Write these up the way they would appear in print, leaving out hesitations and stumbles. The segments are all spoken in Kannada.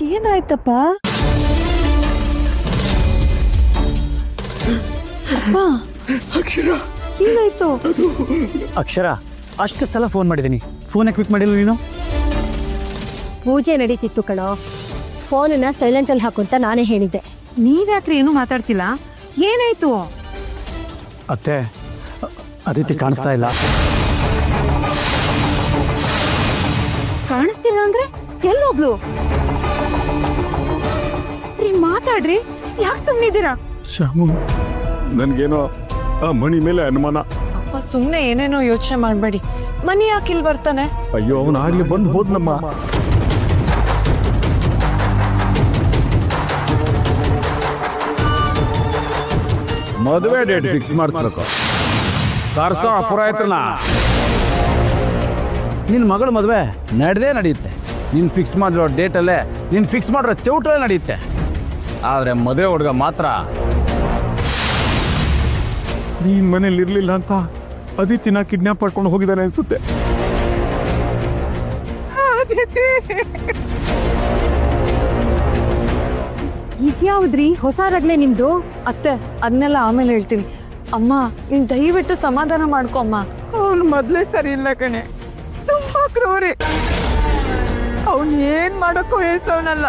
ಏನಾಯ್ತಪ್ಪ? ಅಪ್ಪ, ಅಕ್ಷರ ಏನಾಯ್ತು? ಅಕ್ಷರ, ಅಷ್ಟು ಸಲ ಫೋನ್ ಮಾಡಿದ್ದೀನಿ, ಫೋನ್ ಕ್ವಿಕ್ ಮಾಡಿಲ್ಲ ನೀನು? ಪೂಜೆ ನಡೀತಿತ್ತು ಕಣೋ, ಫೋನನ್ನ ಸೈಲೆಂಟಲ್ಲಿ ಹಾಕುಂತ ನಾನೇ ಹೇಳಿದ್ದೆ. ನೀವ್ಯಾಕ್ರಿ ಏನು ಮಾತಾಡ್ತಿಲ್ಲ? ಏನಾಯ್ತು? ಅತ್ತೆ, ಅದಿತಿ ಕಾಣಿಸ್ತಾ ಇಲ್ಲ. ಕಾಣಿಸ್ತಿಲ್ಲ ಅಂದ್ರೆ ಎಲ್ಲೋಗ್ಲು? ಮಾತಾಡ್ರಿ, ಯಾಕೆ ಸುಮ್ಮನಿದ್ದೀರಾ? ಶ್ಯಾಮು, ನನ್ಗೇನೋ ಆ ಮಣಿ ಮೇಲೆ ಅನುಮಾನ. ಅಪ್ಪ, ಸುಮ್ನೆ ಏನೇನೋ ಯೋಚನೆ ಮಾಡ್ಬೇಡಿ. ಮನಿ ಯಾಕೆ ಇಲ್ಲಿ ಬರ್ತಾನೆ? ಅಯ್ಯೋ, ಅವನು ಆಗ್ಲಿ ಬಂದು ಹೋದ್ನಮ್ಮ. ಮದುವೆ ಡೇಟ್ ಫಿಕ್ಸ್ ಮಾಡಿಸ್ಬೇಕು. ಕರ್ಸೋ ಅಪುರಾಯತ್ರನ. ನಿನ್ನ ಮಗಳ ಮದುವೆ ನಡೆಯುತ್ತೆ. ನೀನು ಫಿಕ್ಸ್ ಮಾಡಿರೋ ಡೇಟಲ್ಲೇ, ನೀನು ಫಿಕ್ಸ್ ಮಾಡಿರೋ ಚೌಟಲ್ಲೇ ನಡೆಯುತ್ತೆ. ಆದರೆ ಮದುವೆ ಹುಡುಗ ಮಾತ್ರ ನೀನ್ ಮನೇಲಿ ಇರ್ಲಿಲ್ಲ ಅಂತ ಅದಿತಿನ ಕಿಡ್ನಾಪ್ ಮಾಡ್ಕೊಂಡು ಹೋಗಿದ್ದಾನೆ ಅನ್ಸುತ್ತೆ. ಇದ್ಯಾವುದ್ರಿ ಹೊಸ ರಗ್ಲೆ ನಿಮ್ದು? ಅತ್ತೆ, ಅದನ್ನೆಲ್ಲ ಆಮೇಲೆ ಹೇಳ್ತೀನಿ. ಅಮ್ಮ, ನೀನ್ ದಯವಿಟ್ಟು ಸಮಾಧಾನ ಮಾಡ್ಕೊ ಅಮ್ಮ. ಅವನು ಮೊದ್ಲೇ ಸರಿ ಇಲ್ಲ ಕಣೆ, ತುಂಬಾ ಕ್ರೂರಿ. ಅವನ್ ಏನ್ ಮಾಡಕ್ಕೂ ಹೇಳ್ಸವನಲ್ಲ.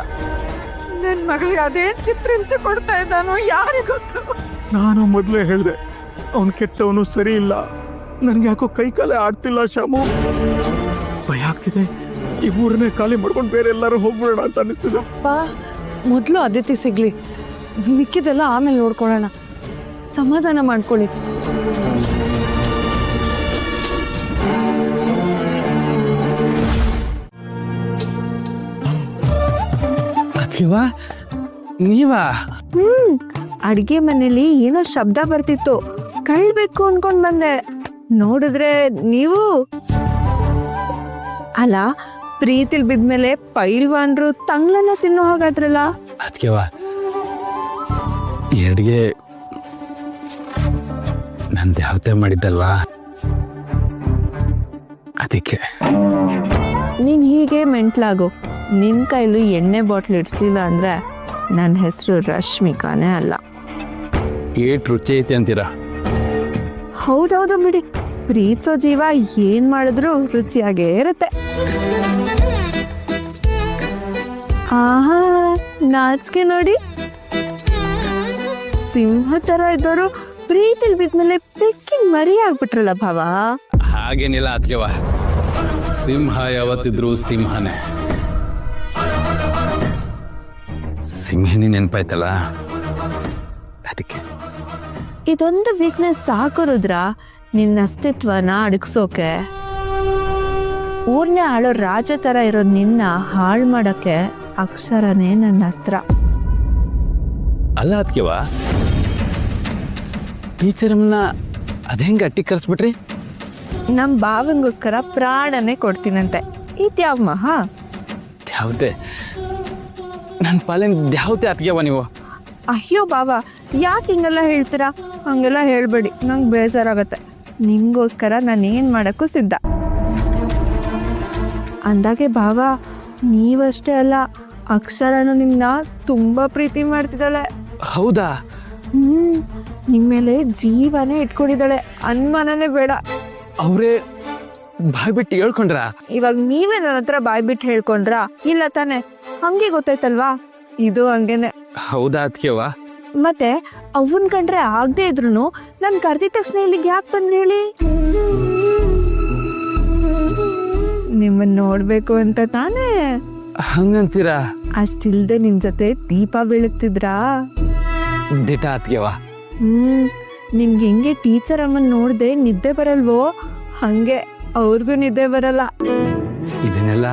ನನ್ ಮಗಳಿಗೆ ಅದೇನ್ ಚಿತ್ರಹಿಂಸೆ ಕೊಡ್ತಾ ಇದ್ದಾನೋ ಯಾರಿಗೊತ್ತು. ನಾನು ಮೊದಲೇ ಹೇಳ್ದೆ, ಅವನು ಕೆಟ್ಟವನು, ಸರಿ ಇಲ್ಲ. ನನ್ಗೆ ಯಾಕೋ ಕೈಕಾಲೆ ಆಡ್ತಿಲ್ಲ ಶ್ಯಾಮು. ಭಯ ಆಗ್ತಿದೆ. ಈ ಊರನ್ನೇ ಖಾಲಿ ಮಾಡ್ಕೊಂಡು ಬೇರೆ ಎಲ್ಲರೂ ಹೋಗ್ಬಿಡೋಣ ಅಂತ ಅನಿಸ್ತಿದೆ. ಅಪ್ಪ, ಮೊದಲು ಅದಿತಿ ಸಿಗ್ಲಿ, ಮಿಕ್ಕಿದೆಲ್ಲ ಆಮೇಲೆ ನೋಡ್ಕೊಳ್ಳೋಣ. ಸಮಾಧಾನ ಮಾಡ್ಕೊಳ್ಳಿ. ಅದೇವಾ ನೀವಾ? ಅಡ್ಗೆ ಮನೇಲಿ ಏನೋ ಶಬ್ದ ಬರ್ತಿತ್ತು, ಕಳ್ಬೇಕು ಅನ್ಕೊಂಡ್ ಬಂದೆ. ನೋಡಿದ್ರೆ ನೀವು ಅಲ್ಲ, ಪ್ರೀತಿಲ್ ಬಿದ್ಮೇಲೆ ಪೈಲ್ವಾನ್ರು ತಂಗ್ಳನ್ನ ತಿನ್ನೋ ಹೋಗಾದ್ರಲ್ಲ. ಅದಕ್ಕೆವಾ ಈ ಅಡುಗೆ ನನ್ನ ದೇವತೆ ಮಾಡಿದ್ದಲ್ವಾ, ಅದಕ್ಕೆ. ನೀನ್ ಹೀಗೆ ಮೆಂಟ್ಲಾಗು. ನಿನ್ ಕೈಲಿ ಎಣ್ಣೆ ಬಾಟ್ಲ್ ಇಡ್ಸ್ಲಿಲ್ಲ ಅಂದ್ರೆ ನನ್ನ ಹೆಸರು ರಶ್ಮಿಕಾನೇ ಅಲ್ಲ. ಏಟ್ ರುಚಿ ಐತೆ ಅಂತೀರಾ? ಹೌದೌದು ಬಿಡಿ, ಪ್ರೀತಿಸೋ ಜೀವ ಏನ್ ಮಾಡಿದ್ರು ರುಚಿಯಾಗೇ ಇರುತ್ತೆ. ಆಹಾ, ನಾಚಿಕೆ ನೋಡಿ. ಸಿಂಹ ತರ ಇದ್ದವರು ಪ್ರೀತಿಲ್ ಬಿದ್ಮೇಲೆ ಬೆಕ್ಕಿನ ಮರಿ ಆಗ್ಬಿಟ್ರಲ್ಲ ಭಾವ. ಹಾಗೇನಿಲ್ಲ ಅತ್ಗೆವ, ಸಿಂಹ ಯಾವತ್ತಿದ್ರು ಸಿಂಹನೇ. ಸಿಂಹಿನಿ ನೆನಪಾಯ್ತಲ್ಲ, ಅದಕ್ಕೆ. ಇದೊಂದು ವೀಕ್ನೆಸ್ ಸಾಕು ರುದ್ರ ನಿನ್ನ ಅಸ್ತಿತ್ವನ ಅಡಗಿಸೋಕೆ. ಊರ್ನೇ ಆಳೋ ರಾಜ ತರ ಇರೋ ನಿನ್ನ ಹಾಳು ಮಾಡಕ್ಕೆ ಅಕ್ಷರನೇ ನನ್ನ ಅಸ್ತ್ರ. ಅಲ್ಲ ಅದ್ಕೆವ, ಟೀಚರಮ್ನ ಅದೇಂಗ ಅಟ್ಟಿ ಕರ್ಸ್ಬಿಟ್ರಿ? ನಮ್ ಭಾವಂಗೋಸ್ಕರ ಪ್ರಾಣನೇ ಕೊಡ್ತೀನಂತೆ. ಇದ್ಯಾವ ಮಹಾ ದ್ಯಾವತೆ, ನನ್ನ ಪಾಲಿನ ದ್ಯಾವತೆ ಅತ್ಗೆವ ನೀವು. ಅಯ್ಯೋ ಬಾವ, ಯಾಕೆ ಹಿಂಗೆಲ್ಲ ಹೇಳ್ತೀರಾ? ಹಂಗೆಲ್ಲ ಹೇಳ್ಬೇಡಿ, ನಂಗೆ ಬೇಜಾರಾಗತ್ತೆ. ನಿಮ್ಗೋಸ್ಕರ ನಾನು ಏನ್ ಮಾಡಕ್ಕೂ ಸಿದ್ಧ. ಅಂದಾಗೆ ಭಾವ, ನೀವಷ್ಟೇ ಅಲ್ಲ, ಅಕ್ಷರನು ನಿಮ್ನ ತುಂಬಾ ಪ್ರೀತಿ ಮಾಡ್ತಿದ್ದಾಳೆ. ಹೌದಾ? ನಿಮ್ ಮೇಲೆ ಜೀವನೇ ಇಟ್ಕೊಂಡಿದ್ದಾಳೆ, ಅನುಮಾನನೇ ಬೇಡ. ಅವ್ರೇ ಬಾಯ್ ಬಿಟ್ಟು ಹೇಳ್ಕೊಂಡ್ರ? ಇವಾಗ ನೀವೇ ನನ್ನ ಹತ್ರ ಬಾಯ್ ಬಿಟ್ಟು ಹೇಳ್ಕೊಂಡ್ರ? ಇಲ್ಲ ತಾನೆ, ಹಂಗೆ ಗೊತ್ತಾಯ್ತಲ್ವಾ, ಇದು ಹಂಗೇನೆ. ಹೌದಾ ಅದ್ಕೆವ? ಮತ್ತೆ ಅವನ್ ಕಂಡ್ರೆ ಆಗದೆ ಇದ್ರು ನನ್ ಕರ್ದಿದ ತಕ್ಷಣ ಇಲ್ಲಿಗೆ ಯಾಕೆ ಬಂದ್ರಿ ಹೇಳಿ? ನಿಮ್ಮನ್ನ ನೋಡ್ಬೇಕು ಅಂತ ತಾನೇ. ಹಂಗಂತೀರಾ? ಅಷ್ಟಿಲ್ದೆ ನಿಮ್ ಜೊತೆ ದೀಪ ಬೆಳಗ್ತಿದ್ರಾ? ದಿಟ ಅತ್ಗೆವ. ನಿಮ್ಗೆ ಹೆಂಗೆ ಟೀಚರ್ ಅಮ್ಮನ್ ನೋಡ್ದೆ ನಿದ್ದೆ ಬರಲ್ವೋ, ಹಂಗೆ ಅವ್ರಿಗೂ ನಿದ್ದೆ ಬರಲ್ಲ. ಇದನ್ನೆಲ್ಲ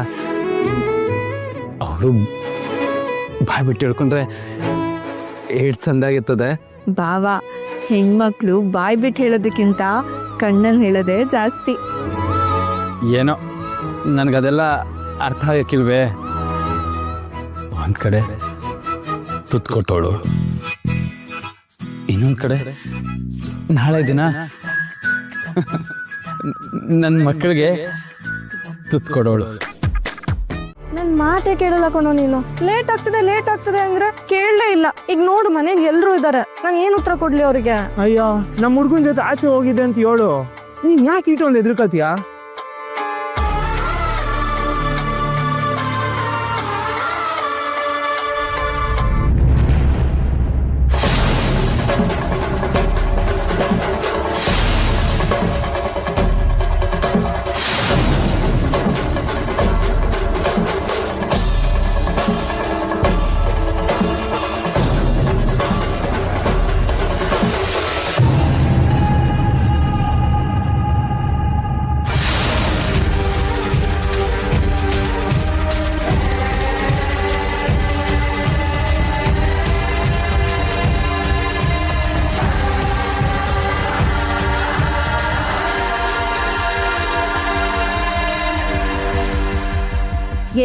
ಅವರು ಬಾಯ್ ಬಿಟ್ಟು ಹೇಳ್ಕೊಂಡ್ರೆ ಏಟ್ ಸಂದಾಗಿರ್ತದೆ. ಬಾವ, ಹೆಣ್ಮಕ್ಳು ಬಾಯ್ ಬಿಟ್ಟು ಹೇಳೋದಕ್ಕಿಂತ ಕಣ್ಣಲ್ಲಿ ಹೇಳೋದೇ ಜಾಸ್ತಿ. ಏನೋ ನನಗದೆಲ್ಲ ಅರ್ಥ ಆಗಕ್ಕಿಲ್ವೇ. ಒಂದ್ ಕಡೆ ತುತ್ತು ಕೊಟ್ಟೋಳು, ಇನ್ನೊಂದ್ ಕಡೆ ನಾಳೆ ದಿನ ನನ್ನ ಮಕ್ಕಳಿಗೆ ತುತ್ತು ಕೊಡೋಳು. ನನ್ನ ನನ್ ಮಾತೇ ಕೇಳಲ್ಲ ಕಣೋ ನೀನು. ಲೇಟ್ ಆಗ್ತದೆ ಅಂದ್ರೆ ಕೇಳಲೇ ಇಲ್ಲ. ಈಗ ನೋಡು ಮನೇಲಿ ಎಲ್ರು ಇದಾರೆ, ನಾನು ಏನ್ ಉತ್ತರ ಕೊಡ್ಲಿ ಅವ್ರಿಗೆ? ಅಯ್ಯೋ ನಮ್ಮ ಹುಡ್ಗನ್ ಜೊತೆ ಆಚೆ ಹೋಗಿದೆ ಅಂತ ಹೇಳು. ನೀನ್ ಯಾಕೆ ಇಟ್ಟೊಂದು ಎದುರ್ಕತಿಯಾ?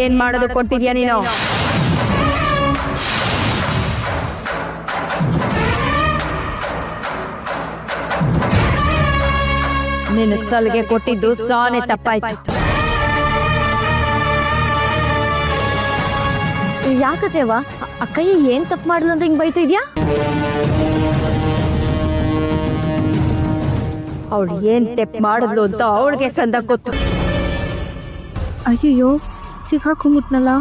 ಏನ್ ಮಾಡೋದು ಕೊಟ್ಟಿದ್ಯಾ ನೀನು? ನಿನ್ನ ಸಲಿಗೆ ಕೊಟ್ಟಿದ್ದು ಸಾನೆ ತಪ್ಪಾಯ್ತು. ಯಾಕತ್ತೇವ ಅಕ್ಕಯ್ಯ ಏನ್ ತಪ್ಪು ಮಾಡಲ್ಲ ಅಂತ ಹಿಂಗ್ ಬೈತಾ ಇದ್ಯಾ? ಅವಳು ಏನ್ ತಪ್ಪು ಮಾಡಿದ್ಲು ಅಂತ ಅವಳಿಗೆ ಸಂದ ಗೊತ್ತು. ಅಯ್ಯಯ್ಯೋ ಸಿಕ್ಕಾಕೊಂಡ್ಬಿಟ್ನಲ್ಲ.